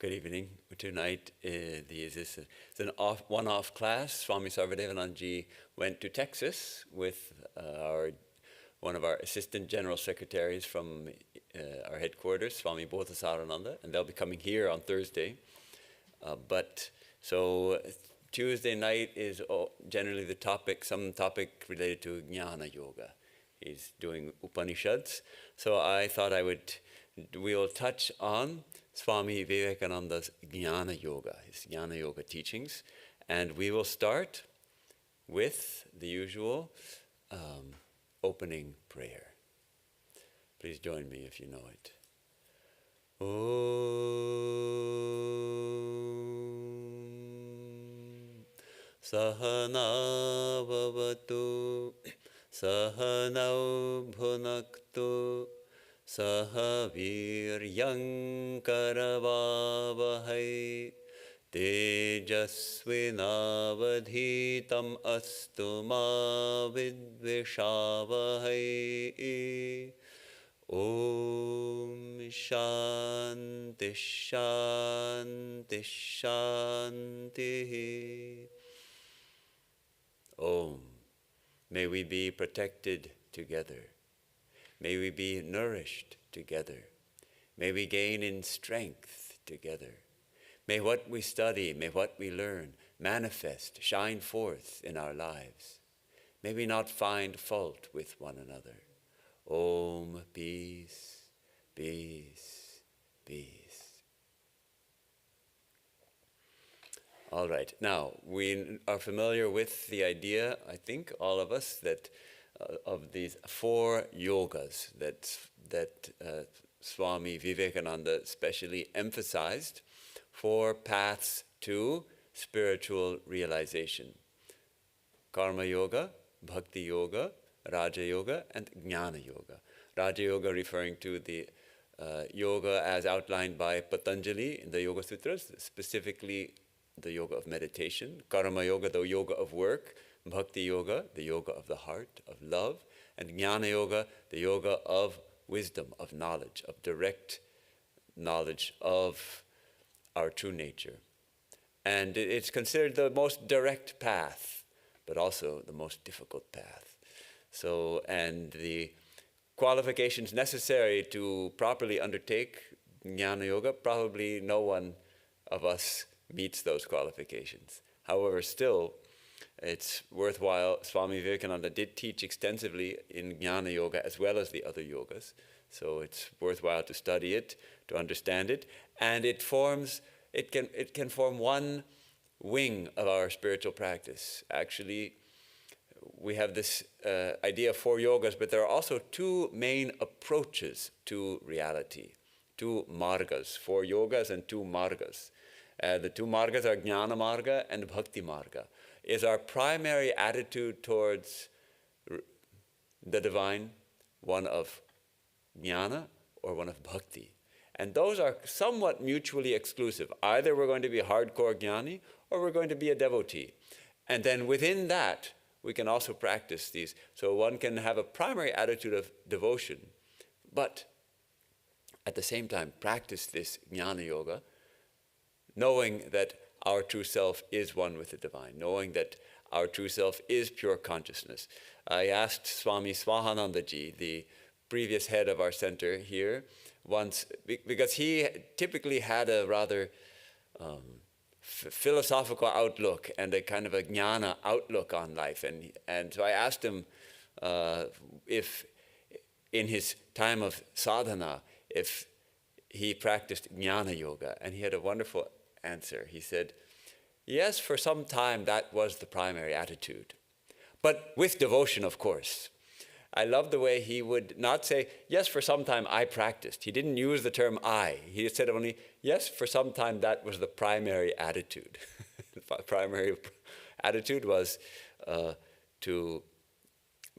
Good evening. Tonight is an one-off class. Swami Vivekananda went to Texas with one of our assistant general secretaries from our headquarters, Swami Bodhisattvananda, and they'll be coming here on Thursday. So Tuesday night is generally some topic related to Jnana Yoga. He's doing Upanishads. So I thought we'll touch on Swami Vivekananda's Jnana Yoga, his Jnana Yoga teachings. And we will start with the usual opening prayer. Please join me if you know it. Om Sahana Bhavatu Sahanau Bhunaktu Saha Viryam Karavavahai Tejasvinavadhitam astu ma vidvishavahai. Om Shanti Shanti Shanti. Om. May we be protected together. May we be nourished together. May we gain in strength together. May what we study, may what we learn manifest, shine forth in our lives. May we not find fault with one another. Om, peace, peace, peace. All right, now we are familiar with the idea, I think, all of us, that of these 4 yogas that Swami Vivekananda specially emphasized, 4 paths to spiritual realization: Karma Yoga, Bhakti Yoga, Raja Yoga, and Jnana Yoga. Raja Yoga referring to the yoga as outlined by Patanjali in the Yoga Sutras, specifically the yoga of meditation. Karma Yoga, the yoga of work. Bhakti Yoga, the yoga of the heart, of love. And Jnana Yoga, the yoga of wisdom, of knowledge, of direct knowledge of our true nature. And it's considered the most direct path, but also the most difficult path. So, and the qualifications necessary to properly undertake Jnana Yoga, probably no one of us meets those qualifications. However, still, it's worthwhile. Swami Vivekananda did teach extensively in Jnana Yoga as well as the other yogas. So it's worthwhile to study it, to understand it. And it can form one wing of our spiritual practice. Actually, we have this idea of 4 yogas, but there are also 2 main approaches to reality, 2 margas, 4 yogas and 2 margas. The 2 margas are Jnana Marga and Bhakti Marga. Is our primary attitude towards the divine one of jnana or one of bhakti? And those are somewhat mutually exclusive. Either we're going to be a hardcore jnani or we're going to be a devotee. And then within that, we can also practice these. So one can have a primary attitude of devotion, but at the same time practice this Jnana Yoga, knowing that our true self is one with the divine, knowing that our true self is pure consciousness. I asked Swami Swahanandaji, the previous head of our center here, once, because he typically had a rather philosophical outlook and a kind of a jnana outlook on life. And so I asked him if in his time of sadhana, if he practiced Jnana Yoga, and he had a wonderful answer. He said, yes, for some time that was the primary attitude, but with devotion, of course. I love the way he would not say, yes, for some time I practiced. He didn't use the term I. He said only, yes, for some time that was the primary attitude. The primary attitude was to,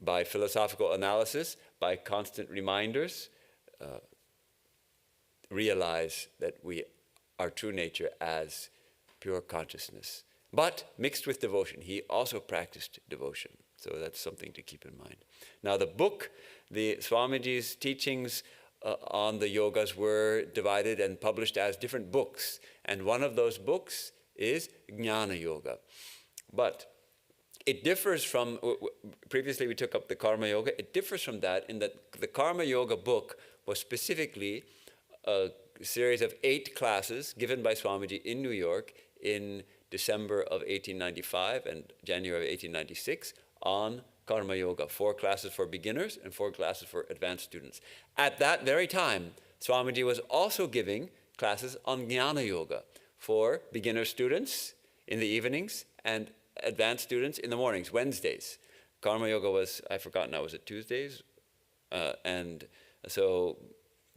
by philosophical analysis, by constant reminders, realize that our true nature as pure consciousness, but mixed with devotion. He also practiced devotion. So that's something to keep in mind. Now the book, the Swamiji's teachings on the yogas were divided and published as different books. And one of those books is Jnana Yoga. But it differs from, previously we took up the Karma Yoga, it differs from that in that the Karma Yoga book was specifically a series of 8 classes given by Swamiji in New York in December of 1895 and January of 1896 on Karma Yoga, 4 classes for beginners and 4 classes for advanced students. At that very time, Swamiji was also giving classes on Jnana Yoga for beginner students in the evenings and advanced students in the mornings, Wednesdays. Karma Yoga was, I've forgotten now, was it Tuesdays? And so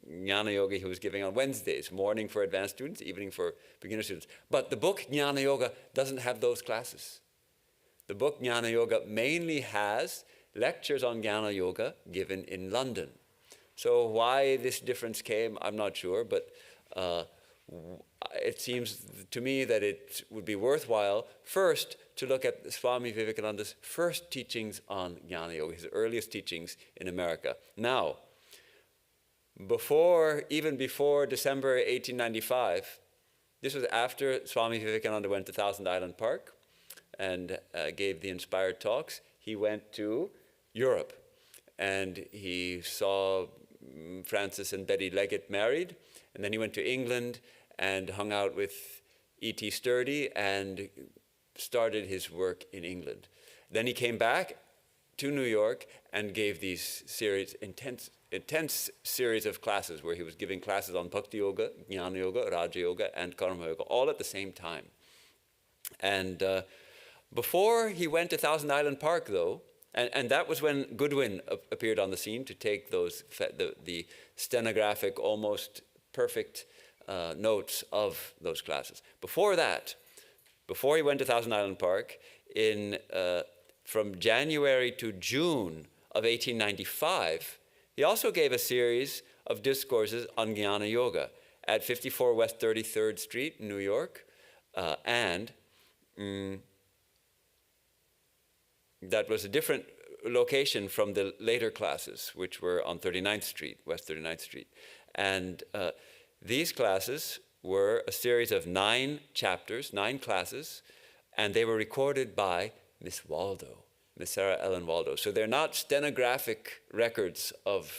Jnana Yoga he was giving on Wednesdays, morning for advanced students, evening for beginner students. But the book Jnana Yoga doesn't have those classes. The book Jnana Yoga mainly has lectures on Jnana Yoga given in London. So why this difference came, I'm not sure, but it seems to me that it would be worthwhile first to look at Swami Vivekananda's first teachings on Jnana Yoga, his earliest teachings in America. Now, even before December 1895, this was after Swami Vivekananda went to Thousand Island Park and gave the inspired talks. He went to Europe and he saw Francis and Betty Leggett married, and then he went to England and hung out with E.T. Sturdy and started his work in England. Then he came back to New York and gave these intense series of classes where he was giving classes on Bhakti Yoga, Jnana Yoga, Raja Yoga, and Karma Yoga, all at the same time. And before he went to Thousand Island Park, though, and that was when Goodwin appeared on the scene to take those the stenographic, almost perfect notes of those classes. Before that, before he went to Thousand Island Park, from January to June of 1895, he also gave a series of discourses on Jnana Yoga at 54 West 33rd Street, New York, and that was a different location from the later classes, which were on 39th Street, West 39th Street. And these classes were a series of 9 chapters, 9 classes, and they were recorded by Miss Waldo, Miss Sarah Ellen Waldo. So they're not stenographic records of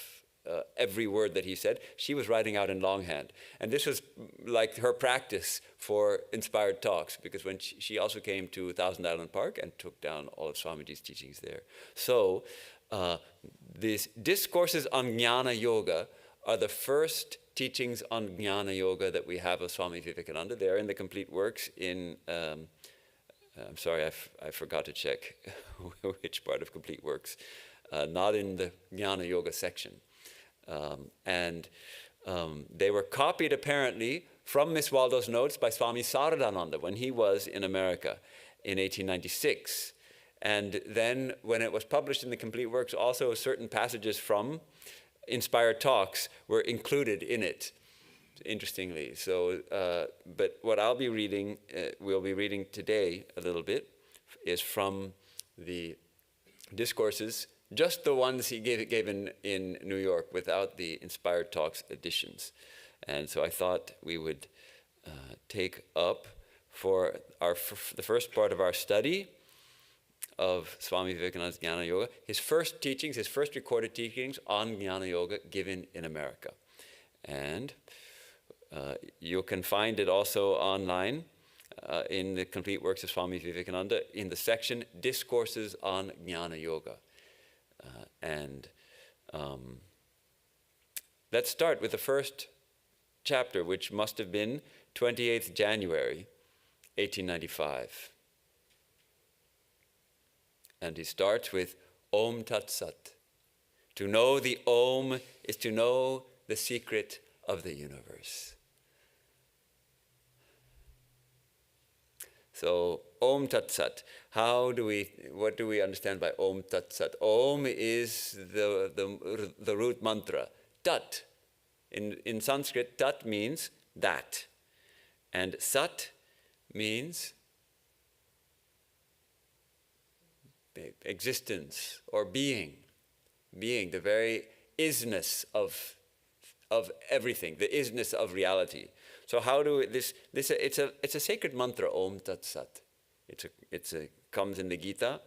every word that he said. She was writing out in longhand. And this was like her practice for inspired talks, because when she also came to Thousand Island Park and took down all of Swamiji's teachings there. So these discourses on Jnana Yoga are the first teachings on Jnana Yoga that we have of Swami Vivekananda. They're in the complete works in, I'm sorry, I forgot to check which part of complete works, not in the Jnana Yoga section. They were copied apparently from Miss Waldo's notes by Swami Saradananda when he was in America in 1896. And then when it was published in the complete works, also certain passages from inspired talks were included in it, interestingly. So, but what I'll be reading, we'll be reading today a little bit, is from the discourses, just the ones he gave in New York without the inspired talks editions. And so I thought we would take up for the first part of our study of Swami Vivekananda's Jnana Yoga, his first teachings, his first recorded teachings on Jnana Yoga given in America. And you can find it also online in the complete works of Swami Vivekananda in the section Discourses on Jnana Yoga. Let's start with the first chapter, which must have been 28th January, 1895. And he starts with Om Tat Sat. To know the Om is to know the secret of the universe. So, Om Tat Sat. What do we understand by Om Tat Sat? Om is the root mantra. Tat. In Sanskrit, Tat means that. And Sat means existence or being, the very isness of of everything, the isness of reality. So how do it's a sacred mantra, Om Tat Sat. It's comes in the Gita.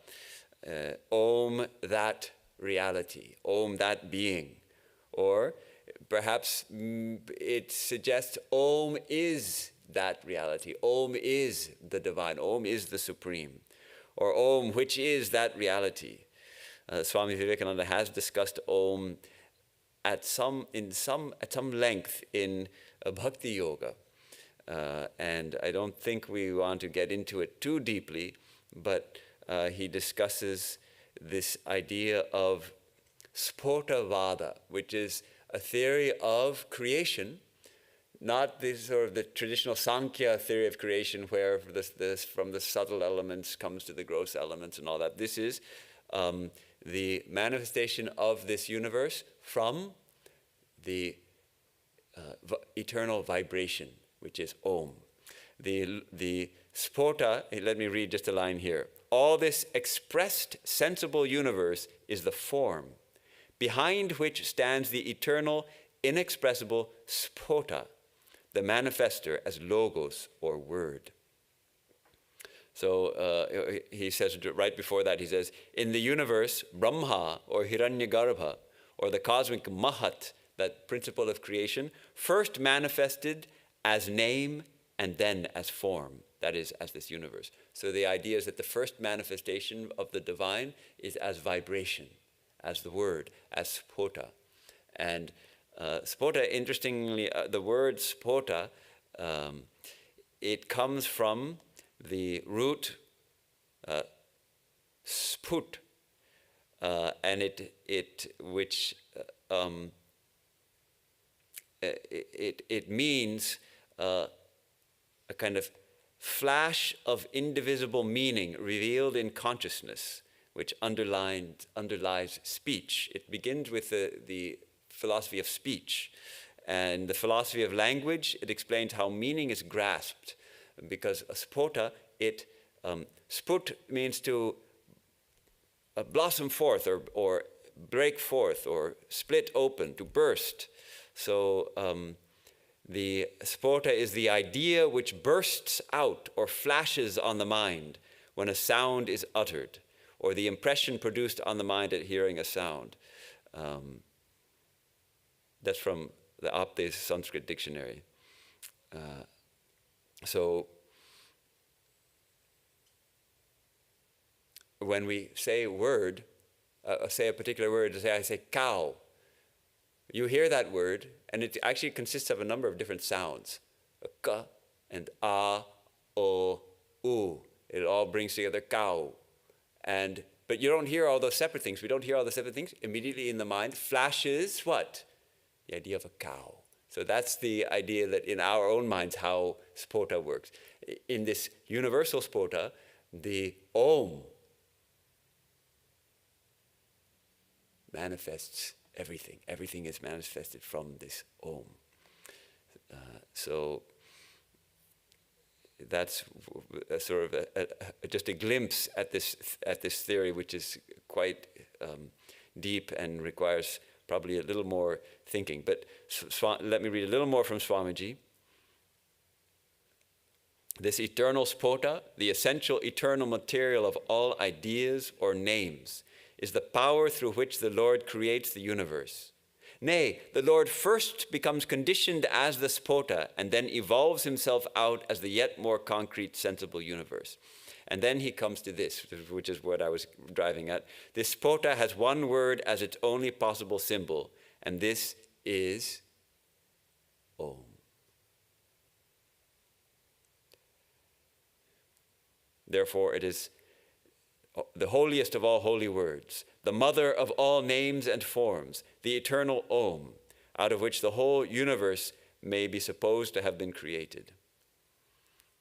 Om, that reality. Om, that being. Or perhaps it suggests Om is that reality. Om is the divine. Om is the supreme. Or Om, which is that reality. Swami Vivekananda has discussed Om at some length in Bhakti Yoga. And I don't think we want to get into it too deeply, but he discusses this idea of Spotavada, which is a theory of creation, not the sort of the traditional Sankhya theory of creation where this from the subtle elements comes to the gross elements and all that. This is the manifestation of this universe from the eternal vibration, which is Om. The spota, let me read just a line here. All this expressed sensible universe is the form, behind which stands the eternal, inexpressible spota, the manifester as logos or word. So he says right before that, he says, in the universe, Brahma or Hiranyagarbha, or the cosmic Mahat, that principle of creation, first manifested as name and then as form, that is, as this universe. So the idea is that the first manifestation of the divine is as vibration, as the word, as spota. And spota, interestingly, the word spota, it comes from the root sput, and it means a kind of flash of indivisible meaning revealed in consciousness, which underlies speech. It begins with the philosophy of speech. And the philosophy of language, it explains how meaning is grasped. Because a spota, sput means to blossom forth or break forth or split open, to burst. So the spota is the idea which bursts out or flashes on the mind when a sound is uttered, or the impression produced on the mind at hearing a sound. That's from the Aptes Sanskrit Dictionary. So when we say a word, say a particular word, I say cow, you hear that word, and it actually consists of a number of different sounds. Ka and a, o, u. It all brings together cow. But you don't hear all those separate things. We don't hear all the separate things. Immediately in the mind flashes what? The idea of a cow. So that's the idea that in our own minds how spota works. In this universal spota, the Om manifests everything. Everything is manifested from this Om. So that's sort of just a glimpse at this theory, which is quite deep and requires probably a little more thinking. But let me read a little more from Swamiji. This eternal spota, the essential eternal material of all ideas or names, is the power through which the Lord creates the universe. Nay, the Lord first becomes conditioned as the spota and then evolves himself out as the yet more concrete, sensible universe. And then he comes to this, which is what I was driving at. This spota has one word as its only possible symbol, and this is Om. Therefore, it is the holiest of all holy words, the mother of all names and forms, the eternal Om, out of which the whole universe may be supposed to have been created.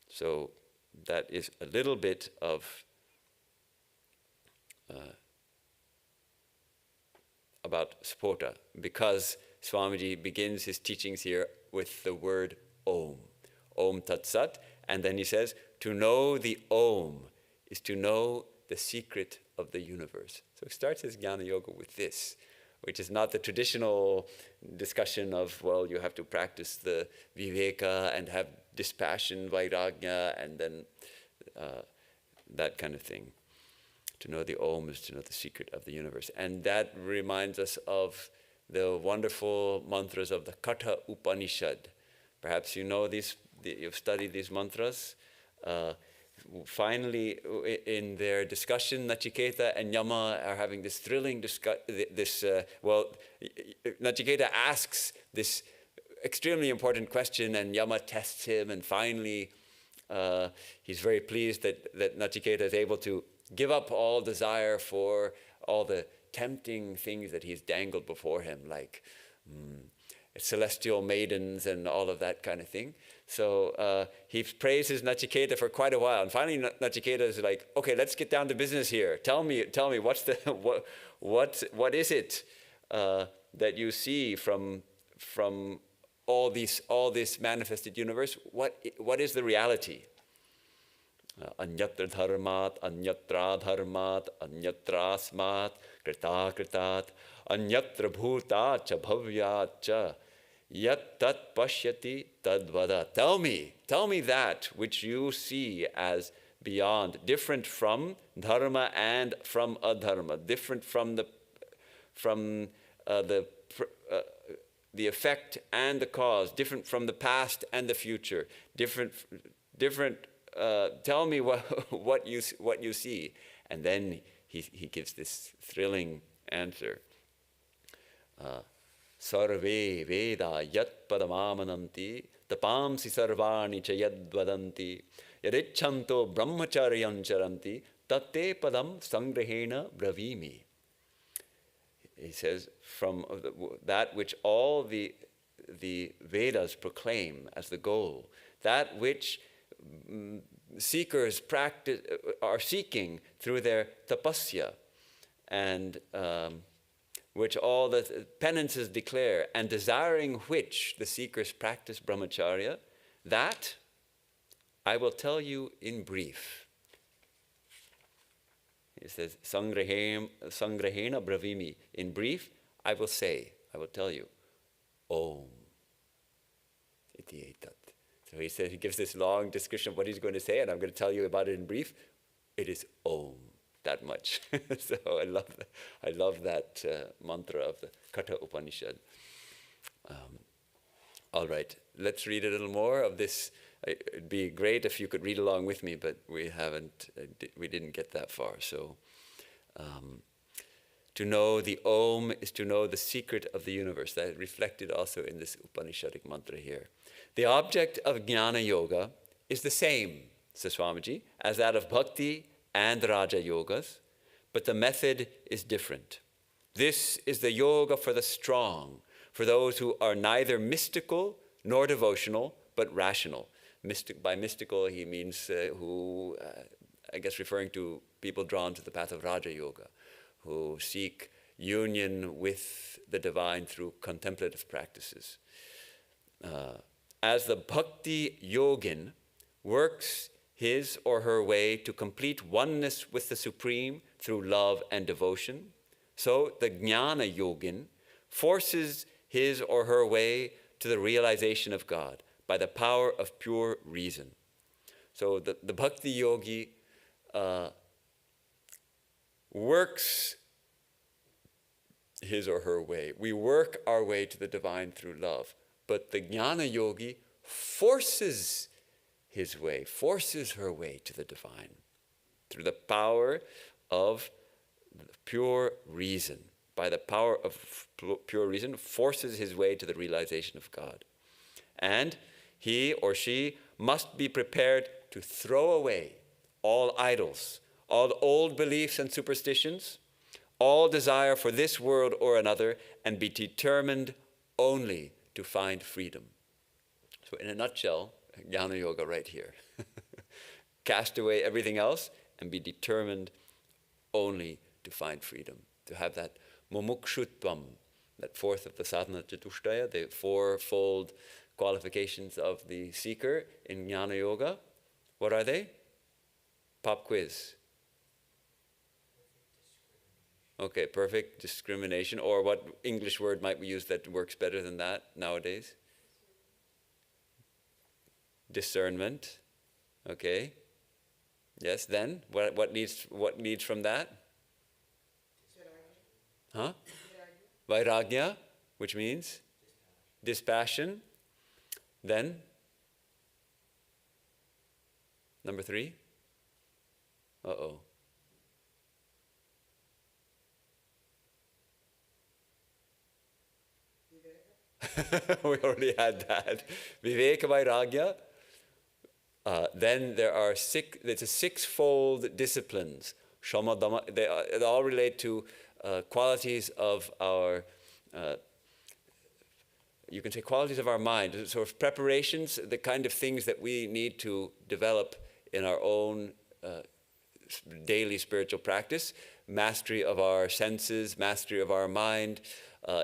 So that is a little bit of about spota, because Swamiji begins his teachings here with the word Om, Om Tat Sat, and then he says, to know the Om is to know the secret of the universe. So he starts his Jnana Yoga with this, which is not the traditional discussion of, well, you have to practice the viveka and have dispassion, vairagya, and then that kind of thing. To know the Om is to know the secret of the universe. And that reminds us of the wonderful mantras of the Katha Upanishad. Perhaps you know these, you've studied these mantras. Finally, in their discussion, Nachiketa and Yama are having this thrilling Nachiketa asks this extremely important question, and Yama tests him, and finally he's very pleased that Nachiketa is able to give up all desire for all the tempting things that he's dangled before him, like celestial maidens and all of that kind of thing. So he praises Nachiketa for quite a while, and finally Nachiketa is like, okay, let's get down to business here. Tell me, what's the what is it that you see from all this manifested universe? What is the reality? Anyatra dharmat, anyatra dharmat, anyatra asmat, krita kritat, anyatra bhuta cha bhavya cha, yat tat pashyati tad vada. Tell me that which you see as beyond, different from dharma and from adharma, different from the effect and the cause, different from the past and the future, different. Tell me what you see, and then he gives this thrilling answer. Sarve Veda Yat Padamamananti Tapamsi Sarvani Cha Yad Vadanti Yadichanto Brahmacharyan Charanti Tate Padam Sangrahena Bravimi. He says, from that which all the Vedas proclaim as the goal, that which seekers are seeking through their tapasya, and which all the penances declare, and desiring which the seekers practice brahmacharya, that I will tell you in brief. He says, Sangrahena bravimi. In brief, I will tell you, Om. Iti etat. So he says, he gives this long description of what he's going to say, and I'm going to tell you about it in brief. It is Om, that much. So I love that mantra of the Katha Upanishad. All right, let's read a little more of this. It'd be great if you could read along with me, but we didn't get that far. So to know the Om is to know the secret of the universe. That is reflected also in this Upanishadic mantra here. The object of Jnana Yoga is the same, says Swamiji, as that of Bhakti and Raja Yogas, but the method is different. This is the yoga for the strong, for those who are neither mystical nor devotional, but rational. By mystical, he means I guess referring to people drawn to the path of Raja Yoga, who seek union with the divine through contemplative practices. As the Bhakti Yogin works his or her way to complete oneness with the Supreme through love and devotion, so the Jnana Yogin forces his or her way to the realization of God by the power of pure reason. So the Bhakti Yogi works his or her way. We work our way to the divine through love. But the Jnana Yogi forces his way, forces her way to the divine through the power of pure reason. By the power of pure reason, forces his way to the realization of God. And he or she must be prepared to throw away all idols, all old beliefs and superstitions, all desire for this world or another, and be determined only to find freedom. So in a nutshell, Jnana Yoga right here. Cast away everything else and be determined only to find freedom, to have that mumukshutvam, that fourth of the sadhana chatushtaya, the fourfold qualifications of the seeker in Jnana Yoga. What are they? Pop quiz. Okay, perfect discrimination. Or what English word might we use that works better than that nowadays? Discernment. Okay. Yes, then what needs from that? Huh? Vairagya, which means dispassion. Then number 3. Uh-oh. We already had that. Viveka Vairagya. Then there are it's a 6-fold disciplines. Shama Dhamma, they all relate to qualities of our, you can say qualities of our mind, sort of preparations, the kind of things that we need to develop in our own daily spiritual practice. Mastery of our senses, mastery of our mind,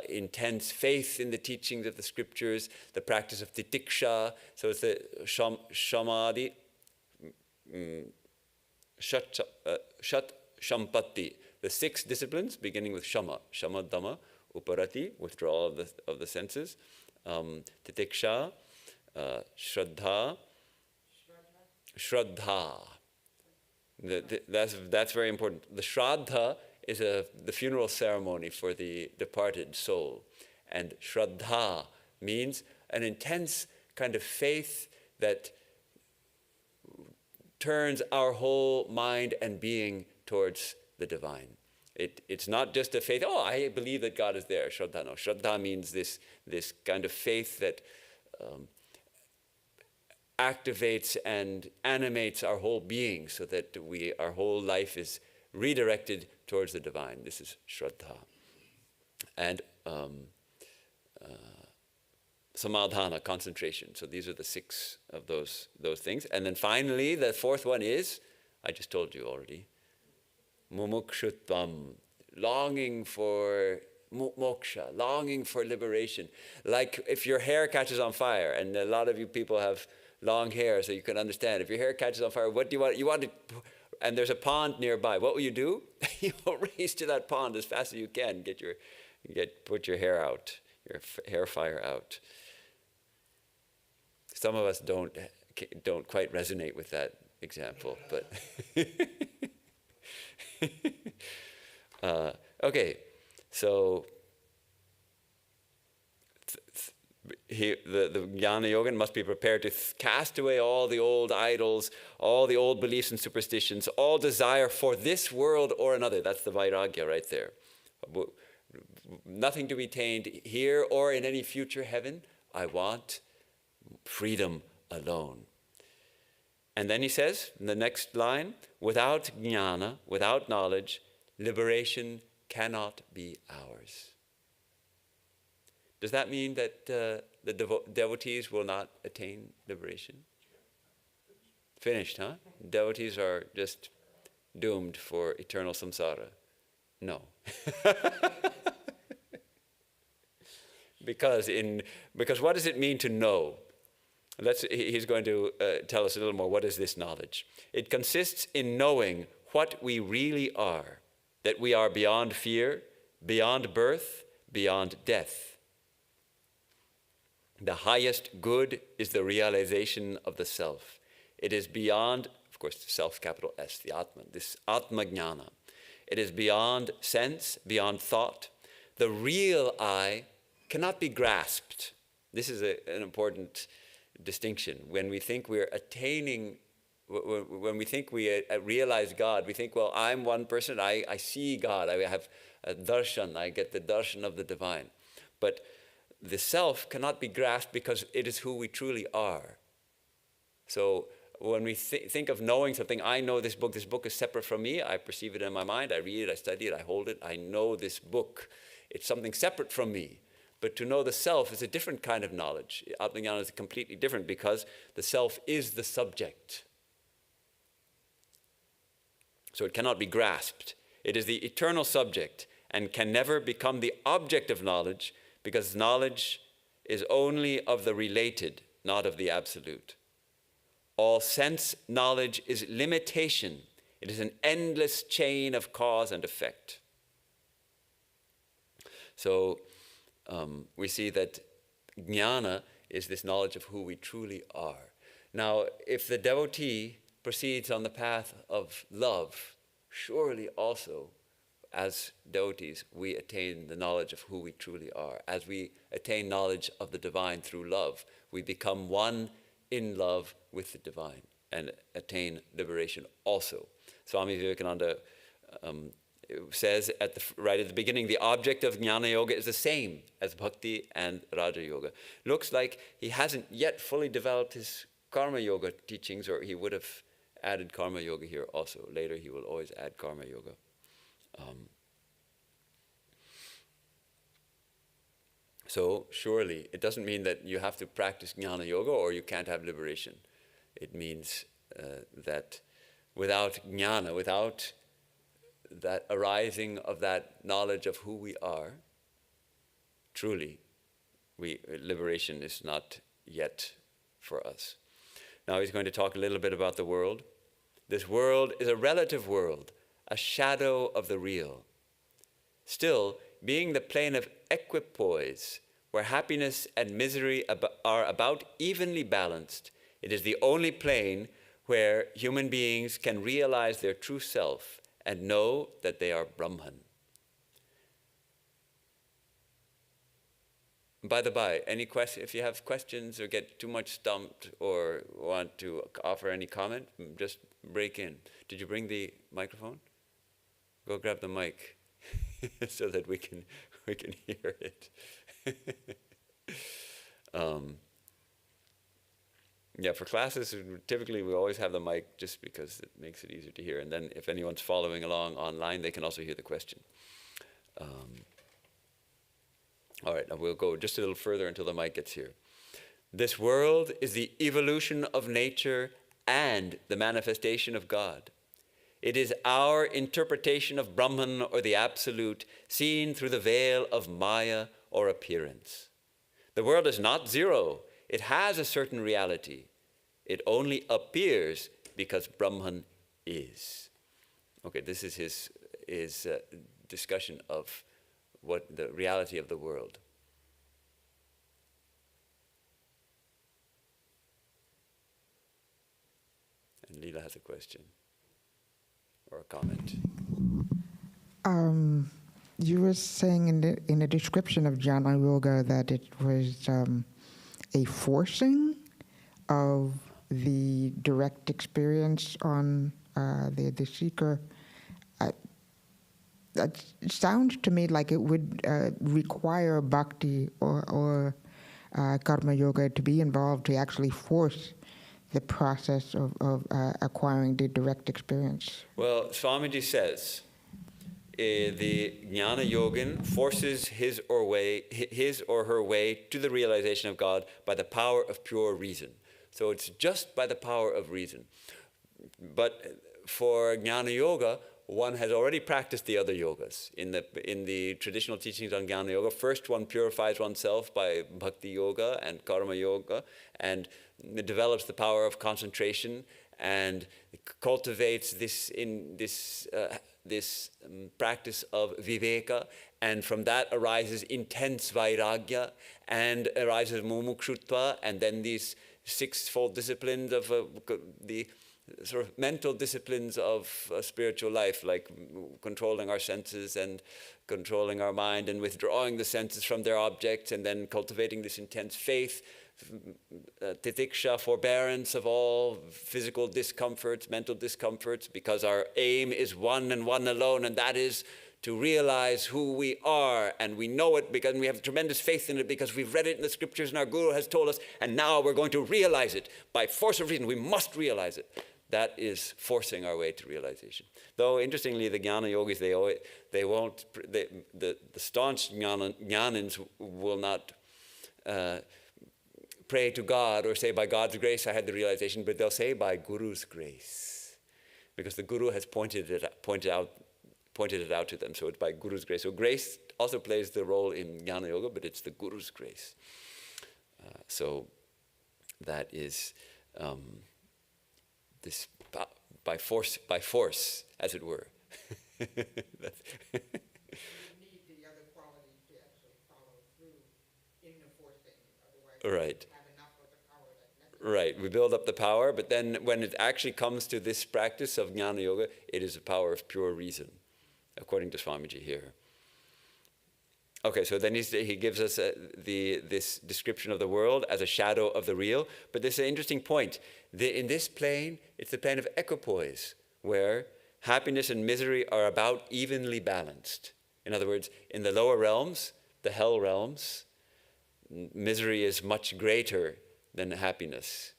intense faith in the teachings of the scriptures, the practice of titiksha, so it's the shamadhi, shat shampati, the 6 disciplines beginning with shama dhamma, uparati, withdrawal of the senses, titiksha, shraddha. That's very important. The shraddha is the funeral ceremony for the departed soul. And shraddha means an intense kind of faith that turns our whole mind and being towards the divine. It's not just a faith, I believe that God is there, shraddha. No, shraddha means this kind of faith that activates and animates our whole being so that our whole life is redirected towards the divine. This is shraddha. And samadhana, concentration. So these are the 6 of those things. And then finally, the 4th one is, I just told you already, mumukshutvam, longing for moksha, longing for liberation. Like if your hair catches on fire, and a lot of you people have long hair, so you can understand. If your hair catches on fire, what do you want? You want to, and there's a pond nearby. What will you do? You'll race to that pond as fast as you can. Put your hair out, your hair fire out. Some of us don't quite resonate with that example, but okay. So the Jnana Yogan must be prepared to cast away all the old idols, all the old beliefs and superstitions, all desire for this world or another. That's the Vairagya right there. Nothing to be attained here or in any future heaven. I want freedom alone. And then he says, in the next line, without jnana, without knowledge, liberation cannot be ours. Does that mean that the devotees will not attain liberation? Finished, huh? Devotees are just doomed for eternal samsara. No. Because what does it mean to know? He's going to tell us a little more. What is this knowledge? It consists in knowing what we really are, that we are beyond fear, beyond birth, beyond death. The highest good is the realization of the self. It is beyond, of course, the self, capital S, the Atma, this Atma Jnana. It is beyond sense, beyond thought. The real I cannot be grasped. This is an important distinction. When we think we're attaining, when we think we realize God, we think, well, I'm one person, I see God, I have a darshan, I get the darshan of the divine. But the self cannot be grasped because it is who we truly are. So when we think of knowing something, I know this book is separate from me, I perceive it in my mind, I read it, I study it, I hold it, I know this book. It's something separate from me. But to know the self is a different kind of knowledge. Atmajnana is completely different because the self is the subject. So it cannot be grasped. It is the eternal subject and can never become the object of knowledge because knowledge is only of the related, not of the absolute. All sense knowledge is limitation. It is an endless chain of cause and effect. So we see that jnana is this knowledge of who we truly are. Now, if the devotee proceeds on the path of love, surely also, as devotees, we attain the knowledge of who we truly are. As we attain knowledge of the divine through love, we become one in love with the divine and attain liberation also. Swami Vivekananda says right at the beginning, the object of Jnana Yoga is the same as Bhakti and Raja Yoga. Looks like he hasn't yet fully developed his Karma Yoga teachings, or he would have added Karma Yoga here also. Later he will always add Karma Yoga. So surely it doesn't mean that you have to practice Jnana Yoga or you can't have liberation. It means that without jnana, without that arising of that knowledge of who we are, truly, liberation is not yet for us. Now he's going to talk a little bit about the world. This world is a relative world, a shadow of the real. Still, being the plane of equipoise, where happiness and misery are about evenly balanced, it is the only plane where human beings can realize their true self and know that they are Brahman. By the by, if you have questions or get too much stumped or want to offer any comment, just break in. Did you bring the microphone? Go grab the mic so that we can hear it. Yeah, for classes, typically we always have the mic just because it makes it easier to hear. And then if anyone's following along online, they can also hear the question. All right, now we'll go just a little further until the mic gets here. This world is the evolution of nature and the manifestation of God. It is our interpretation of Brahman or the Absolute seen through the veil of Maya or appearance. The world is not zero. It has a certain reality. It only appears because Brahman is. Okay, this is his discussion of what the reality of the world. And Leela has a question or a comment. You were saying in the description of Jnana Yoga that it was a forcing of the direct experience on the seeker. That sounds to me like it would require bhakti or karma yoga to be involved to actually force the process of acquiring the direct experience. Well, Swamiji says the Jnana Yogin forces his or her way to the realization of God by the power of pure reason. So it's just by the power of reason. But for Jnana Yoga, one has already practiced the other yogas. In the traditional teachings on Jnana Yoga, first one purifies oneself by Bhakti Yoga and Karma Yoga, and it develops the power of concentration and cultivates this practice of viveka, and from that arises intense vairagya, and arises mumukshutva, and then these sixfold disciplines of the sort of mental disciplines of spiritual life, like controlling our senses and controlling our mind and withdrawing the senses from their objects, and then cultivating this intense faith, titiksha, forbearance of all physical discomforts, mental discomforts, because our aim is one and one alone, and that is to realize who we are. And we know it because we have tremendous faith in it because we've read it in the scriptures and our guru has told us, and now we're going to realize it. By force of reason, we must realize it. That is forcing our way to realization. Though, interestingly, the Jnana Yogis, the staunch Jnanins will not pray to God or say, by God's grace I had the realization, but they'll say, by Guru's grace. Because the Guru has pointed it out to them, so it's by Guru's grace. So grace also plays the role in Jnana Yoga, but it's the Guru's grace. So that is this by force, as it were. You need the other qualities, yes. Right. Right, we build up the power, but then when it actually comes to this practice of Jnana Yoga, it is the power of pure reason, according to Swamiji here. Okay, so then he gives us this description of the world as a shadow of the real, but this is an interesting point. In this plane, it's the plane of equipoise, where happiness and misery are about evenly balanced. In other words, in the lower realms, the hell realms, misery is much greater than happiness.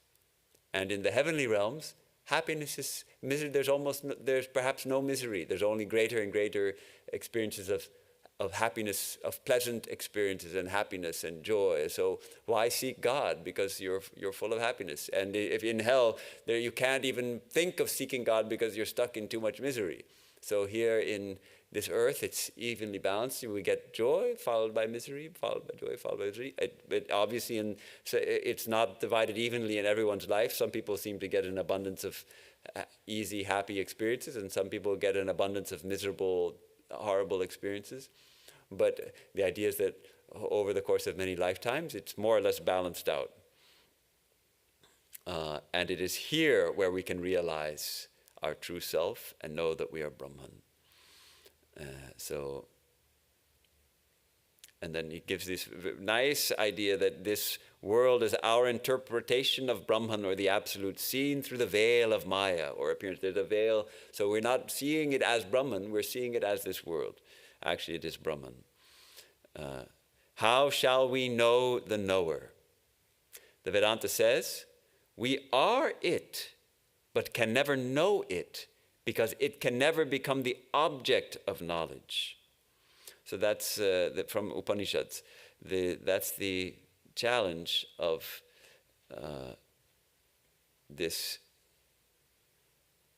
And in the heavenly realms, happiness is misery. There's perhaps no misery. There's only greater and greater experiences of happiness, of pleasant experiences and happiness and joy. So why seek God? Because you're full of happiness. And if in hell, there you can't even think of seeking God because you're stuck in too much misery. So here in this earth, it's evenly balanced. We get joy, followed by misery, followed by joy, followed by misery. But obviously, it's not divided evenly in everyone's life. Some people seem to get an abundance of easy, happy experiences, and some people get an abundance of miserable, horrible experiences. But the idea is that over the course of many lifetimes, it's more or less balanced out. And it is here where we can realize our true self and know that we are Brahman. And then he gives this nice idea that this world is our interpretation of Brahman, or the absolute, seen through the veil of Maya, or appearance. There's a veil, so we're not seeing it as Brahman, we're seeing it as this world. Actually, it is Brahman. How shall we know the knower? The Vedanta says, we are it, but can never know it, because it can never become the object of knowledge. So that's from Upanishads. That's the challenge of this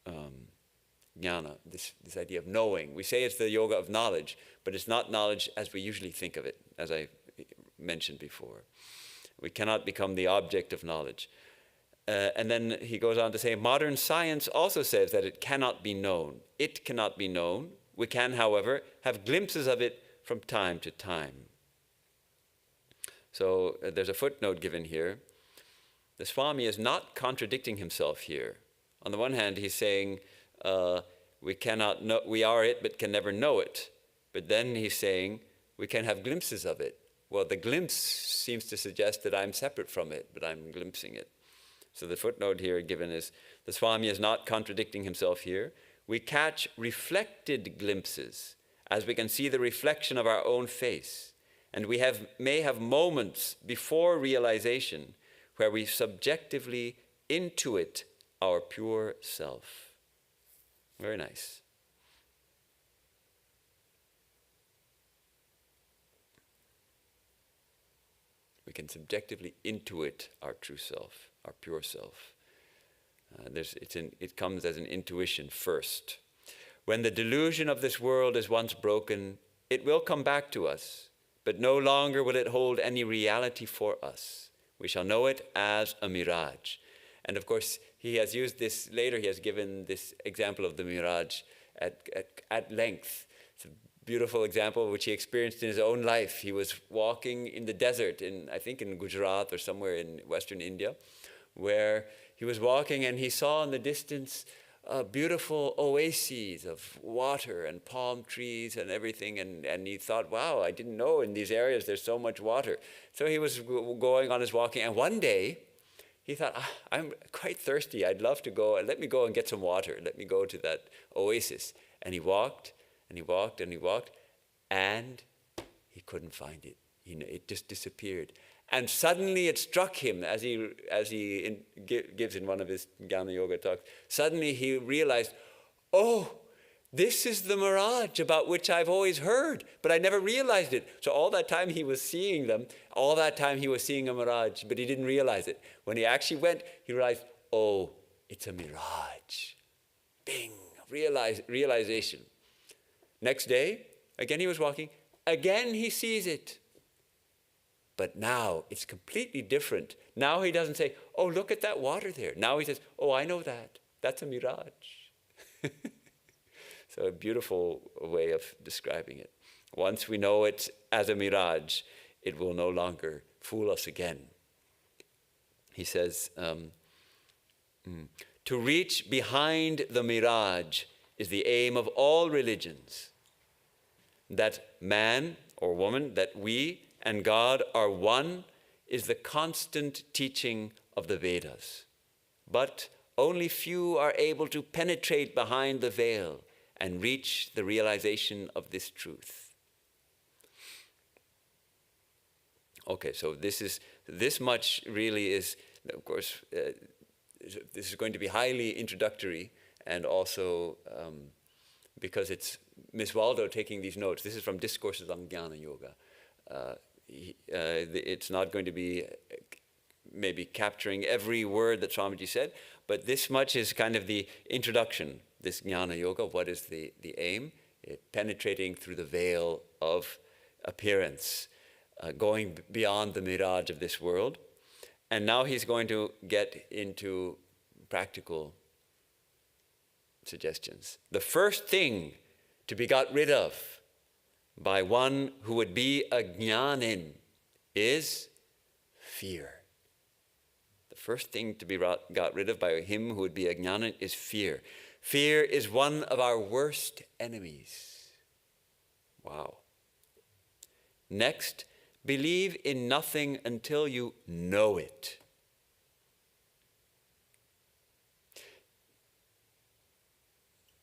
jnana, this idea of knowing. We say it's the yoga of knowledge, but it's not knowledge as we usually think of it, as I mentioned before. We cannot become the object of knowledge. And then he goes on to say, modern science also says that it cannot be known. It cannot be known. We can, however, have glimpses of it from time to time. So there's a footnote given here. The Swami is not contradicting himself here. On the one hand, he's saying, we cannot know, we are it, but can never know it. But then he's saying, we can have glimpses of it. Well, the glimpse seems to suggest that I'm separate from it, but I'm glimpsing it. So the footnote here given is, the Swami is not contradicting himself here. We catch reflected glimpses, as we can see the reflection of our own face. And we may have moments before realization where we subjectively intuit our pure self. Very nice. We can subjectively intuit our true self, our pure self. It comes as an intuition first. When the delusion of this world is once broken, it will come back to us, but no longer will it hold any reality for us. We shall know it as a mirage. And of course, he has used this, later he has given this example of the mirage at length. It's a beautiful example which he experienced in his own life. He was walking in the desert, I think in Gujarat or somewhere in Western India, where he was walking and he saw in the distance beautiful oases of water and palm trees and everything, and he thought, wow, I didn't know in these areas there's so much water. So he was going on his walking, and one day he thought, I'm quite thirsty, I'd love to go, let me go and get some water, let me go to that oasis. And he walked, and he walked, and he walked, and he couldn't find it. It just disappeared. And suddenly it struck him, as he gives in one of his Jnana Yoga talks, suddenly he realized, oh, this is the mirage about which I've always heard, but I never realized it. So all that time he was seeing them, all that time he was seeing a mirage, but he didn't realize it. When he actually went, he realized, oh, it's a mirage. Bing, realization. Next day, again he was walking, again he sees it. But now it's completely different. Now he doesn't say, oh, look at that water there. Now he says, oh, I know that. That's a mirage. So a beautiful way of describing it. Once we know it as a mirage, it will no longer fool us again. he says, to reach behind the mirage is the aim of all religions. That man or woman, that we and God are one, is the constant teaching of the Vedas. But only few are able to penetrate behind the veil and reach the realization of this truth. Okay, so this much really is, of course, this is going to be highly introductory, and also because it's Miss Waldo taking these notes. This is from Discourses on Jnana Yoga. It's not going to be maybe capturing every word that Swamiji said, but this much is kind of the introduction. This Jnana Yoga, what is the aim? Penetrating through the veil of appearance, going beyond the mirage of this world. And now he's going to get into practical suggestions. The first thing to be got rid of by one who would be a jnanin is fear. The first thing to be got rid of by him who would be a jnanin is fear. Fear is one of our worst enemies. Wow. Next, believe in nothing until you know it.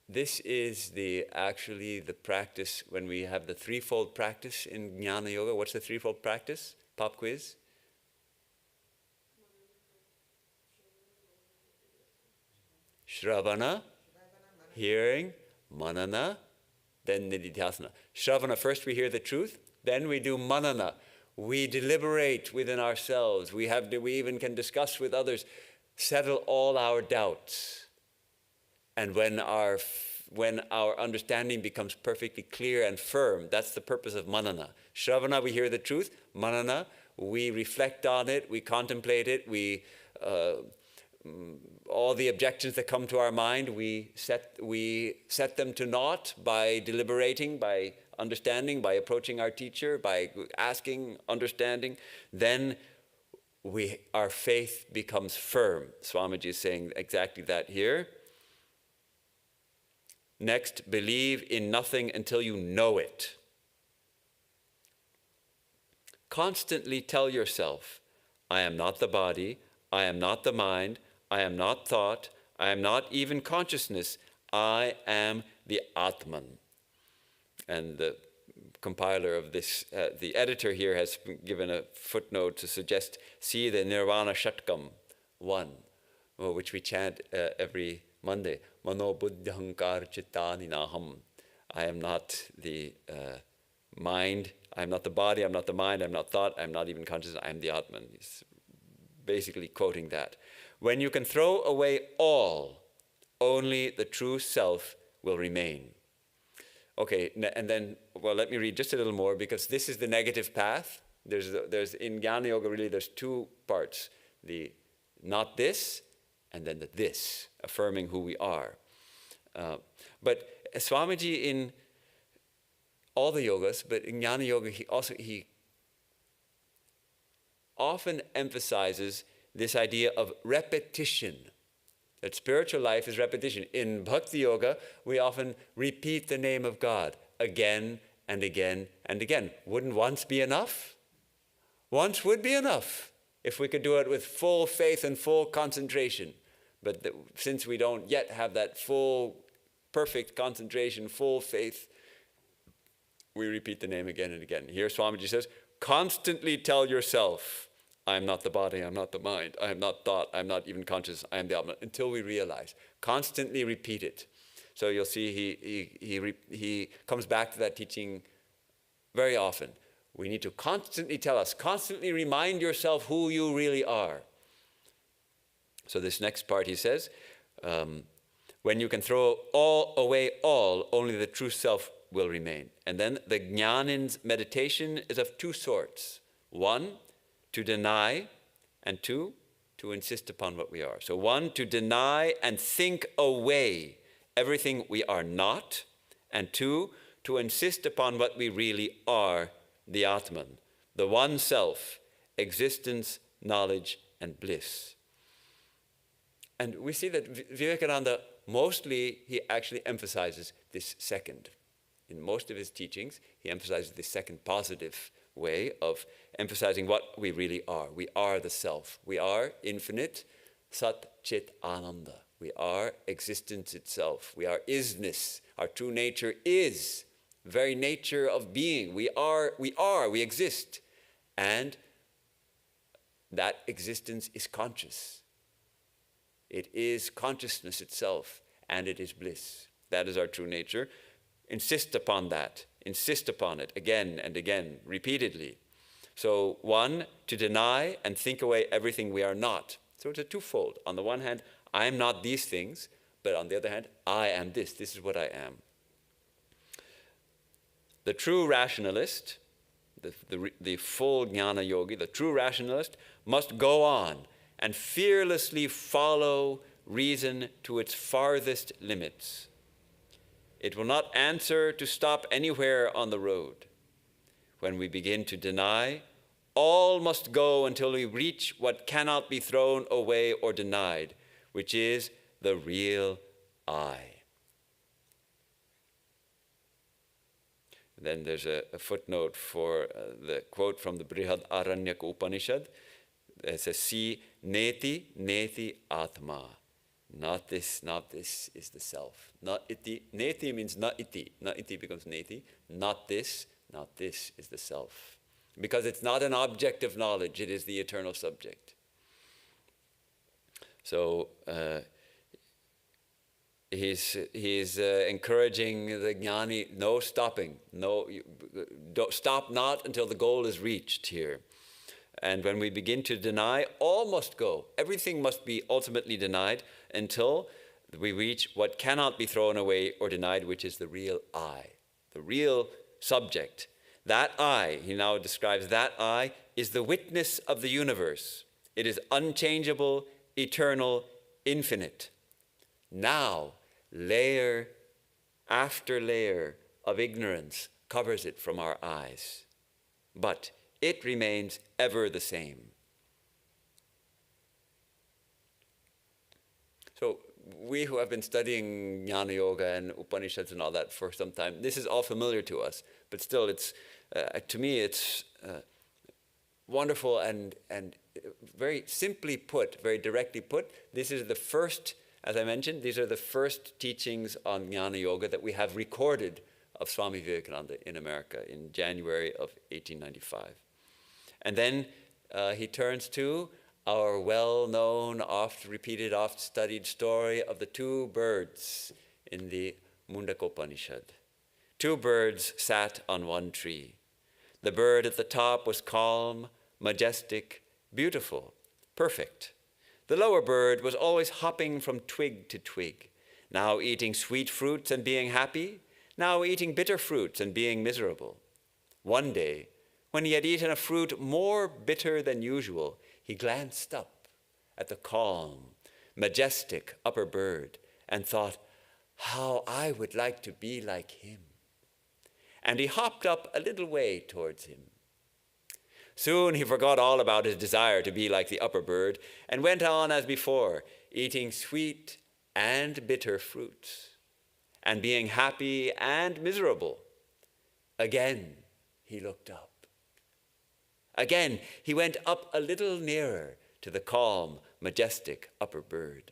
This is actually the practice when we have the threefold practice in Jnana Yoga. What's the threefold practice? Pop quiz. Shravana, hearing, manana, then nididhyasana. Shravana, first we hear the truth, then we do manana. We deliberate within ourselves. We even can discuss with others, settle all our doubts. And when our understanding becomes perfectly clear and firm, that's the purpose of manana. Shravana, we hear the truth. Manana, we reflect on it, we contemplate it, all the objections that come to our mind, we set them to naught by deliberating, by understanding, by approaching our teacher, by asking, understanding. Then our faith becomes firm. Swamiji is saying exactly that here. Next, believe in nothing until you know it. Constantly tell yourself, I am not the body, I am not the mind, I am not thought, I am not even consciousness, I am the Atman. And the compiler of this, the editor here has given a footnote to suggest, see the Nirvana Shatkam 1, which we chant every Monday. Mano buddhahankar chittani naham. I am not the mind, I am not the body, I am not the mind, I am not thought, I am not even consciousness, I am the Atman. He's basically quoting that. When you can throw away all, only the true self will remain. Okay, and then, well, let me read just a little more, because this is the negative path. There's in Jnana Yoga, really, there's two parts. The not this, and then the this, affirming who we are. But Swamiji in all the yogas, but in Jnana Yoga, he often emphasizes this idea of repetition, that spiritual life is repetition. In Bhakti Yoga, we often repeat the name of God again and again and again. Wouldn't once be enough? Once would be enough if we could do it with full faith and full concentration. But since we don't yet have that full, perfect concentration, full faith, we repeat the name again and again. Here Swamiji says, constantly tell yourself, I am not the body, I am not the mind, I am not thought, I am not even conscious, I am the Atman, until we realize. Constantly repeat it. So you'll see he comes back to that teaching very often. We need to constantly tell us, constantly remind yourself who you really are. So this next part he says, when you can throw away all, only the true self will remain. And then the Jnanin's meditation is of two sorts. One, to deny, and two, to insist upon what we are. So one, to deny and think away everything we are not, and two, to insist upon what we really are, the Atman, the one self, existence, knowledge, and bliss. And we see that Vivekananda, mostly, he actually emphasizes this second. In most of his teachings, he emphasizes this second positive way of emphasizing what we really are. We are the self. We are infinite, Sat Chit Ananda. We are existence itself. We are isness. Our true nature is the very nature of being. We exist. And that existence is conscious. It is consciousness itself, and it is bliss. That is our true nature. Insist upon that. Insist upon it again and again, repeatedly. So, one, to deny and think away everything we are not. So it's a twofold. On the one hand, I am not these things, but on the other hand, I am this. This is what I am. The true rationalist, the full Jnana Yogi, the true rationalist, must go on and fearlessly follow reason to its farthest limits. It will not answer to stop anywhere on the road. When we begin to deny, all must go until we reach what cannot be thrown away or denied, which is the real I. Then there's a footnote for the quote from the Brihad Aranyaka Upanishad. It says, "Si neti, neti atma." Not this is the self. Not iti. Neti means not iti. Not iti becomes neti. Not this is the self. Because it's not an object of knowledge, it is the eternal subject. So he's encouraging the jnani, no stopping. Don't stop not until the goal is reached here. And when we begin to deny, all must go. Everything must be ultimately denied until we reach what cannot be thrown away or denied, which is the real I, the real subject. That I, he now describes, that I is the witness of the universe. It is unchangeable, eternal, infinite. Now, layer after layer of ignorance covers it from our eyes. But it remains ever the same. So we who have been studying Jnana Yoga and Upanishads and all that for some time, this is all familiar to us, but still it's, to me it's wonderful and very simply put, very directly put, this is the first, as I mentioned, these are the first teachings on Jnana Yoga that we have recorded of Swami Vivekananda in America in January of 1895. And then he turns to our well-known, oft-repeated, oft-studied story of the two birds in the Mundaka Upanishad. Two birds sat on one tree. The bird at the top was calm, majestic, beautiful, perfect. The lower bird was always hopping from twig to twig, now eating sweet fruits and being happy, now eating bitter fruits and being miserable. One day, when he had eaten a fruit more bitter than usual, he glanced up at the calm, majestic upper bird and thought, how I would like to be like him. And he hopped up a little way towards him. Soon he forgot all about his desire to be like the upper bird and went on as before, eating sweet and bitter fruits, and being happy and miserable. Again he looked up. Again, he went up a little nearer to the calm, majestic upper bird.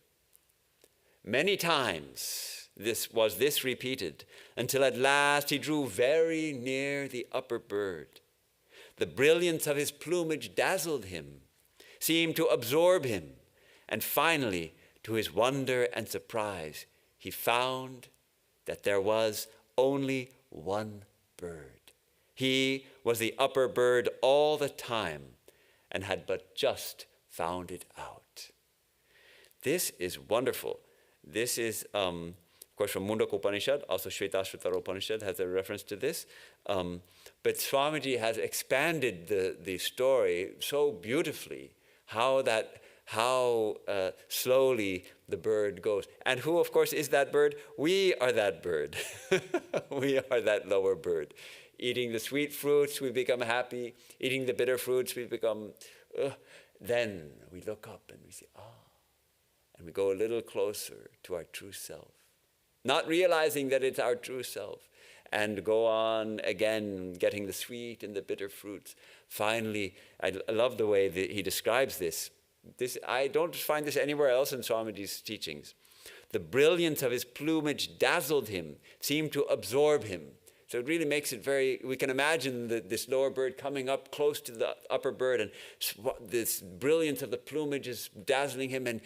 Many times this was repeated, until at last he drew very near the upper bird. The brilliance of his plumage dazzled him, seemed to absorb him, and finally, to his wonder and surprise, he found that there was only one bird. He was the upper bird all the time and had but just found it out. This is wonderful. This is, of course, from Mundaka Upanishad, also Shvetashvatara Upanishad has a reference to this. But Swamiji has expanded the story so beautifully, how slowly the bird goes. And who, of course, is that bird? We are that bird. We are that lower bird. Eating the sweet fruits, we become happy. Eating the bitter fruits, we become then we look up and we say, and we go a little closer to our true self, not realizing that it's our true self, and go on again, getting the sweet and the bitter fruits. Finally, I love the way that he describes this. I don't find this anywhere else in Swamiji's teachings. The brilliance of his plumage dazzled him, seemed to absorb him. So it really makes it we can imagine this lower bird coming up close to the upper bird, and this brilliance of the plumage is dazzling him and,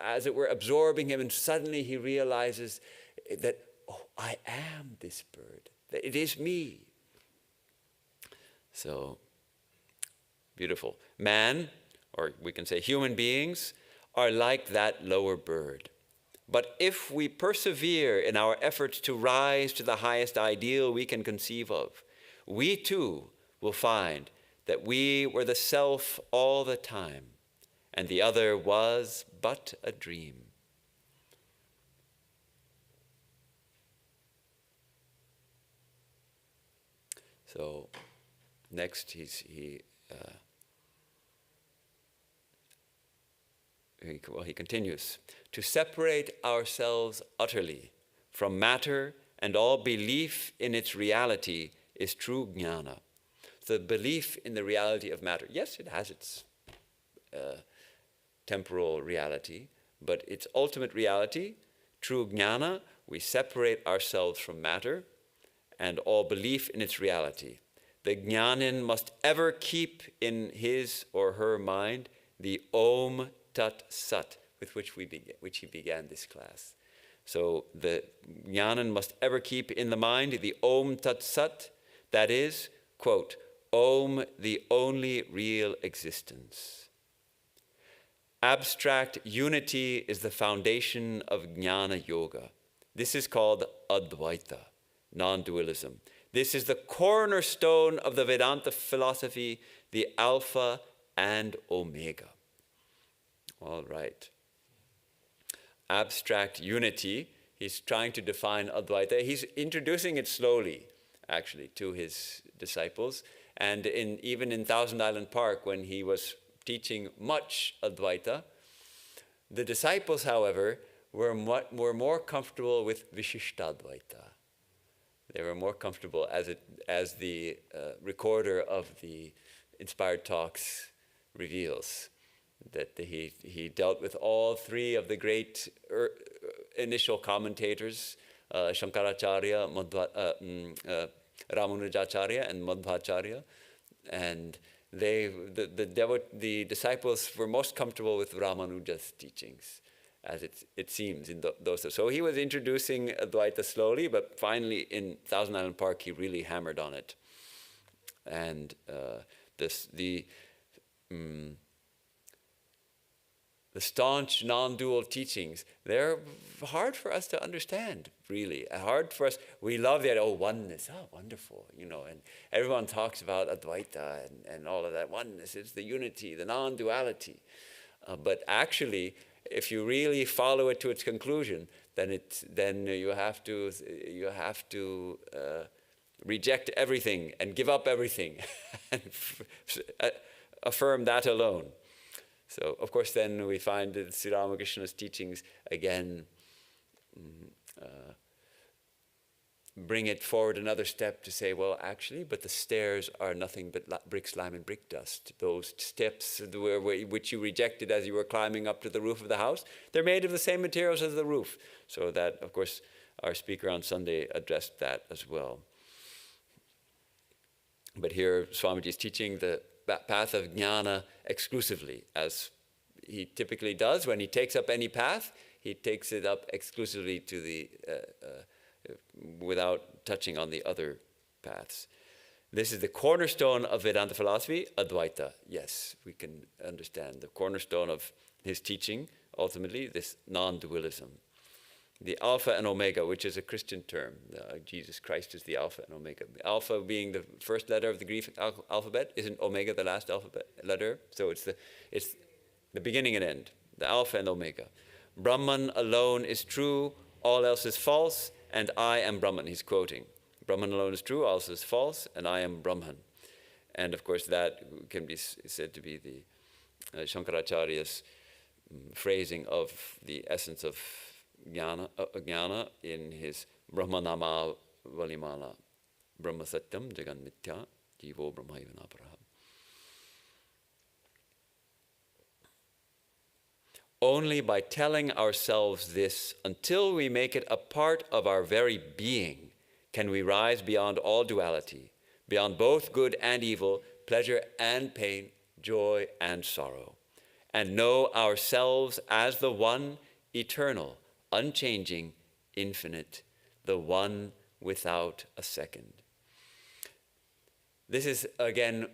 as it were, absorbing him, and suddenly he realizes that, I am this bird, that it is me. So, beautiful. Man, or we can say human beings, are like that lower bird. But if we persevere in our efforts to rise to the highest ideal we can conceive of, we too will find that we were the self all the time, and the other was but a dream. So, next he continues, to separate ourselves utterly from matter and all belief in its reality is true jnana. The belief in the reality of matter, yes, it has its temporal reality, but its ultimate reality, true jnana, we separate ourselves from matter and all belief in its reality. The jnanin must ever keep in his or her mind the Om Tat Sat, with which he began this class. So the jnanan must ever keep in the mind the Om Tat Sat, that is, quote, Om, the only real existence. Abstract unity is the foundation of Jnana Yoga. This is called Advaita, non-dualism. This is the cornerstone of the Vedanta philosophy, the Alpha and Omega. All right. Abstract unity, he's trying to define Advaita. He's introducing it slowly, actually, to his disciples. And even in Thousand Island Park, when he was teaching much Advaita, the disciples, however, were more comfortable with Vishishtadvaita. They were more comfortable, as the recorder of the inspired talks reveals, that he dealt with all three of the great initial commentators, Shankaracharya, Ramanujacharya, and Madhvacharya, and the disciples were most comfortable with Ramanuja's teachings, as it seems in those. So he was introducing Advaita slowly, but finally in Thousand Island Park he really hammered on it, and the staunch non-dual teachings, they're hard for us to understand, really. Hard for us. We love that, oneness, wonderful, and everyone talks about Advaita and all of that. Oneness is the unity, the non-duality. But actually, if you really follow it to its conclusion, then you have to reject everything and give up everything and affirm that alone. So, of course, then we find that Sri Ramakrishna's teachings again bring it forward another step to say, well, actually, but the stairs are nothing but brick, slime, and brick dust. Those steps which you rejected as you were climbing up to the roof of the house, they're made of the same materials as the roof. So that, of course, our speaker on Sunday addressed that as well. But here, Swamiji is teaching the path of jnana exclusively, as he typically does. When he takes up any path, he takes it up exclusively to the without touching on the other paths. This is the cornerstone of Vedanta philosophy, Advaita. Yes, we can understand the cornerstone of his teaching, ultimately, this non-dualism. The Alpha and Omega, which is a Christian term. Jesus Christ is the Alpha and Omega. Alpha being the first letter of the Greek alphabet, isn't Omega the last alphabet letter? So it's the beginning and end, the Alpha and Omega. Brahman alone is true, all else is false, and I am Brahman. He's quoting. Brahman alone is true, all else is false, and I am Brahman. And of course that can be said to be Shankaracharya's phrasing of the essence of jnana in his Brahmanama Valimala, Brahma Satyam Jagan Mithya Jivo Brahmayana Paraha. Only by telling ourselves this until we make it a part of our very being can we rise beyond all duality, beyond both good and evil, pleasure and pain, joy and sorrow, and know ourselves as the one eternal, unchanging, infinite, the one without a second. This is, again,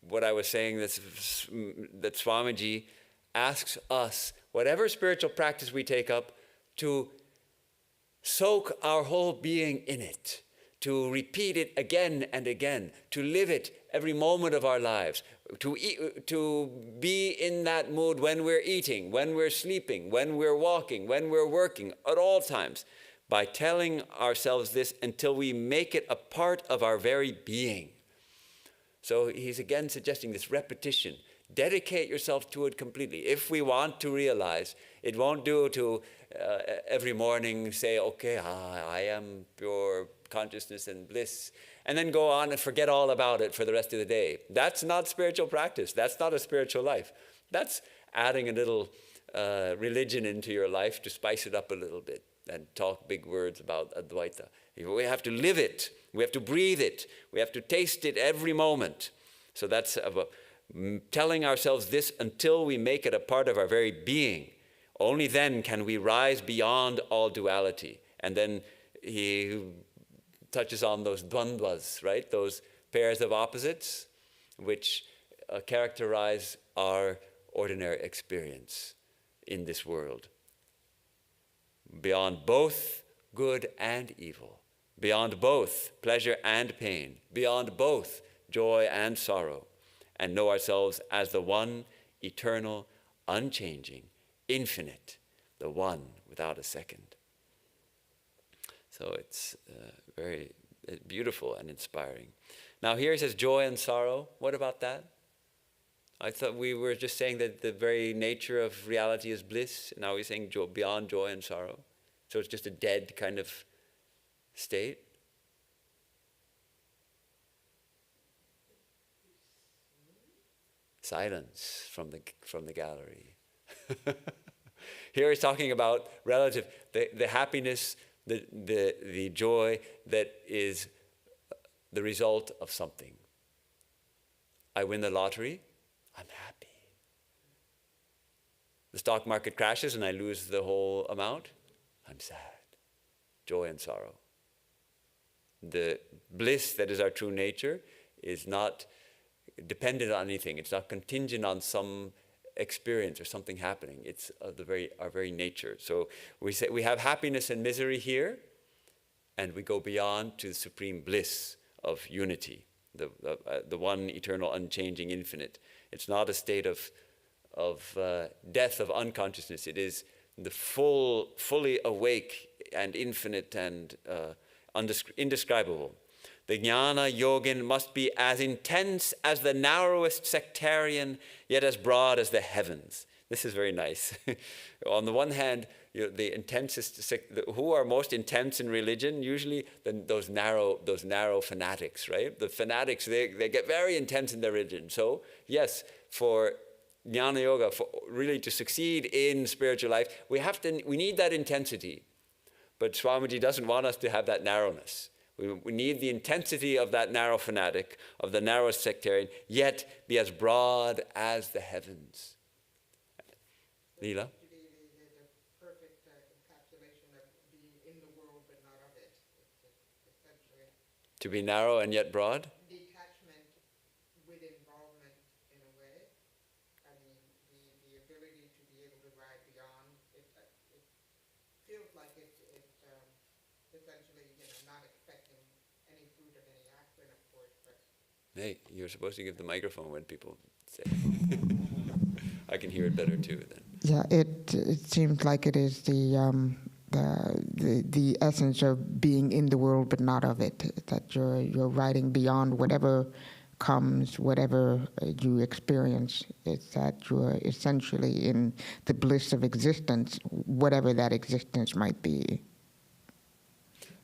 what I was saying, that Swamiji asks us, whatever spiritual practice we take up, to soak our whole being in it, to repeat it again and again, to live it every moment of our lives, to be in that mood when we're eating, when we're sleeping, when we're walking, when we're working, at all times, by telling ourselves this until we make it a part of our very being. So he's again suggesting this repetition. Dedicate yourself to it completely. If we want to realize, it won't do to every morning say, okay, I am pure consciousness and bliss, and then go on and forget all about it for the rest of the day. That's not spiritual practice. That's not a spiritual life. That's adding a little religion into your life to spice it up a little bit and talk big words about Advaita. We have to live it. We have to breathe it. We have to taste it every moment. So that's about telling ourselves this until we make it a part of our very being. Only then can we rise beyond all duality. And then he touches on those dvandvas, right? Those pairs of opposites which characterize our ordinary experience in this world. Beyond both good and evil, beyond both pleasure and pain, beyond both joy and sorrow, and know ourselves as the one eternal, unchanging, infinite, the one without a second. So it's very beautiful and inspiring. Now here it says joy and sorrow. What about that? I thought we were just saying that the very nature of reality is bliss. Now we're saying beyond joy and sorrow. So it's just a dead kind of state. Silence from the gallery. Here he's talking about relative, the happiness, the joy that is the result of something. I win the lottery, I'm happy. The stock market crashes and I lose the whole amount, I'm sad. Joy and sorrow. The bliss that is our true nature is not dependent on anything. It's not contingent on some experience or something happening. It's our very nature. So we say we have happiness and misery here, and we go beyond to the supreme bliss of unity, the one eternal, unchanging, infinite. It's not a state of death of unconsciousness. It is the fully awake and infinite and indescribable. The Jnana Yogin must be as intense as the narrowest sectarian, yet as broad as the heavens. This is very nice. On the one hand, the intensest, who are most intense in religion? Usually those narrow fanatics, right? The fanatics, they get very intense in their religion. So yes, for Jnana Yoga, for really to succeed in spiritual life, we need that intensity. But Swamiji doesn't want us to have that narrowness. We need the intensity of that narrow fanatic, of the narrow sectarian, yet be as broad as the heavens. Leela? To be the perfect encapsulation of being in the world but not of it. It's essentially To be narrow and yet broad? detachment with involvement in a way. I mean, the ability to be able to ride beyond. It feels like it's essentially, not expecting any fruit of any action, of course, but Hey, you're supposed to give the microphone when people say. I can hear it better too then. yeah, it seems like it is the essence of being in the world but not of it. That you're riding beyond whatever comes whatever you experience. It's that you're essentially in the bliss of existence, whatever that existence might be.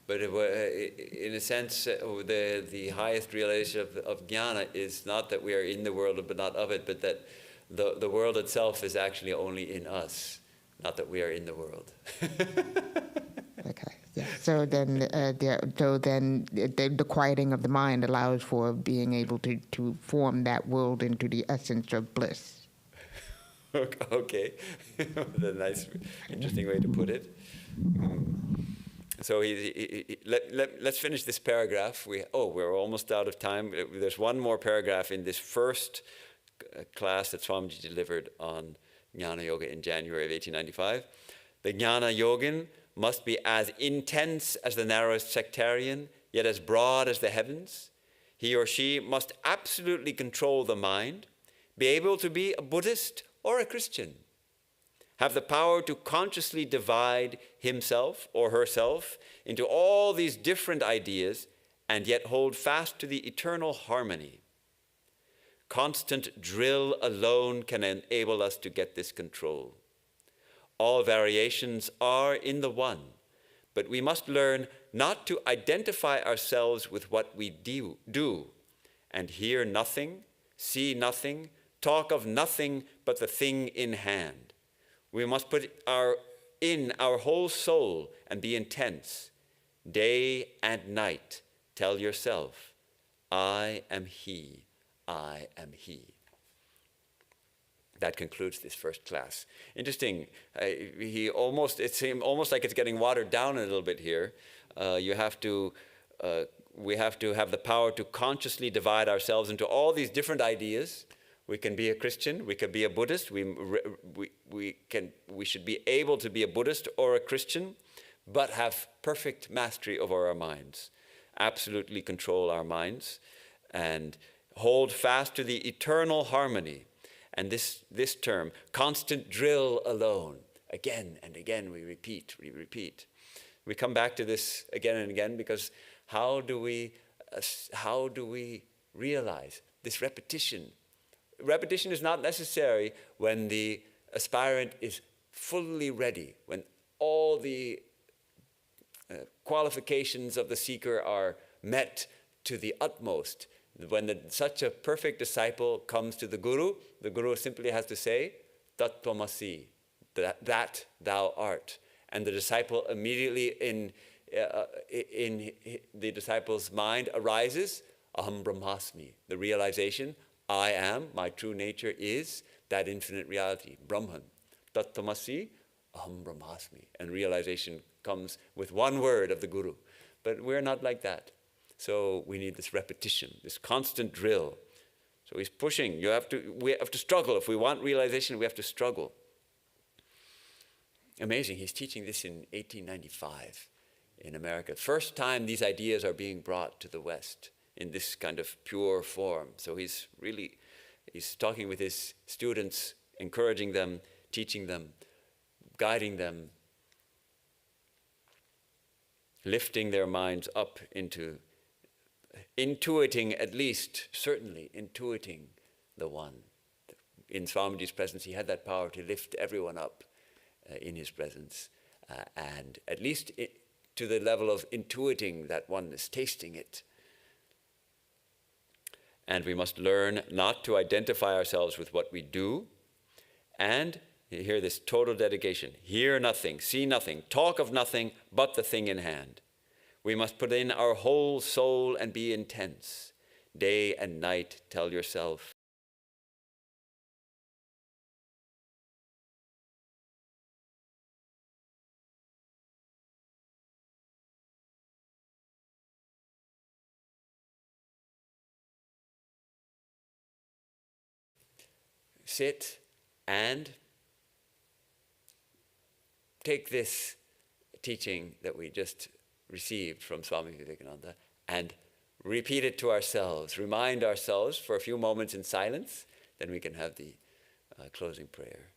But in a sense, the highest realization of jnana is not that we are in the world but not of it, but that the world itself is actually only in us, not that we are in the world. Okay. Yeah. So then, the quieting of the mind allows for being able to form that world into the essence of bliss. Okay, a nice, interesting way to put it. So let's finish this paragraph. We're almost out of time. There's one more paragraph in this first class that Swamiji delivered on Jnana Yoga in January of 1895. The Jnana Yogin must be as intense as the narrowest sectarian, yet as broad as the heavens. He or she must absolutely control the mind, be able to be a Buddhist or a Christian, have the power to consciously divide himself or herself into all these different ideas, and yet hold fast to the eternal harmony. Constant drill alone can enable us to get this control. All variations are in the one, but we must learn not to identify ourselves with what we do, and hear nothing, see nothing, talk of nothing but the thing in hand. We must put in our whole soul and be intense. Day and night, tell yourself, I am he, I am he. That concludes this first class. Interesting. It seems almost like it's getting watered down a little bit here. We have to have the power to consciously divide ourselves into all these different ideas. We can be a Christian. We could be a Buddhist. We should be able to be a Buddhist or a Christian, but have perfect mastery over our minds. Absolutely control our minds and hold fast to the eternal harmony. And this term, constant drill alone, again and again we repeat. We come back to this again and again because how do we realize this repetition? Repetition is not necessary when the aspirant is fully ready, when all the qualifications of the seeker are met to the utmost. When such a perfect disciple comes to the Guru simply has to say, Tat Tvamasi, that thou art. And the disciple immediately in the disciple's mind arises, Aham Brahmasmi, the realization, I am, my true nature is that infinite reality, Brahman. Tat Tvamasi, Aham Brahmasmi. And realization comes with one word of the Guru. But we're not like that. So we need this repetition, this constant drill. So he's pushing. We have to struggle. If we want realization, we have to struggle. Amazing. He's teaching this in 1895 in America. First time these ideas are being brought to the West in this kind of pure form. So he's talking with his students, encouraging them, teaching them, guiding them, lifting their minds up into intuiting, at least, certainly intuiting the one. In Swamiji's presence, he had that power to lift everyone up in his presence, and at least to the level of intuiting that oneness, tasting it. And we must learn not to identify ourselves with what we do, and you hear this total dedication, hear nothing, see nothing, talk of nothing but the thing in hand. We must put in our whole soul and be intense. Day and night, tell yourself. Sit and take this teaching that we just received from Swami Vivekananda and repeat it to ourselves, remind ourselves for a few moments in silence, then we can have the closing prayer.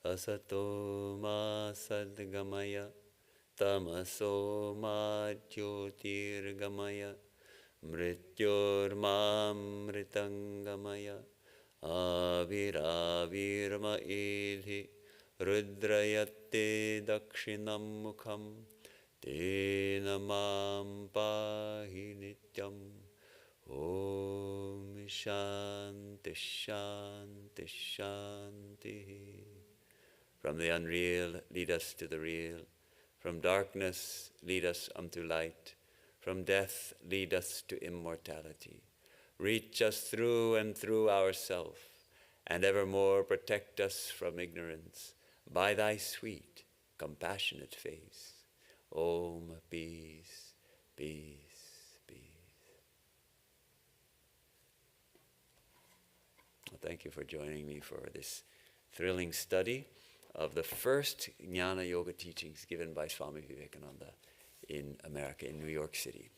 Asato ma sadgamaya tamaso ma jyotirgamaya mrityurmamritangamaya aviravirma idhi rudrayate dakshinam mukham tena mam pahi nityam. Om Shanti Shanti Shanti. From the unreal, lead us to the real. From darkness, lead us unto light. From death, lead us to immortality. Reach us through and through ourself, and evermore protect us from ignorance by thy sweet, compassionate face. Om, peace, peace, peace. Well, thank you for joining me for this thrilling study of the first Jnana Yoga teachings given by Swami Vivekananda in America, in New York City.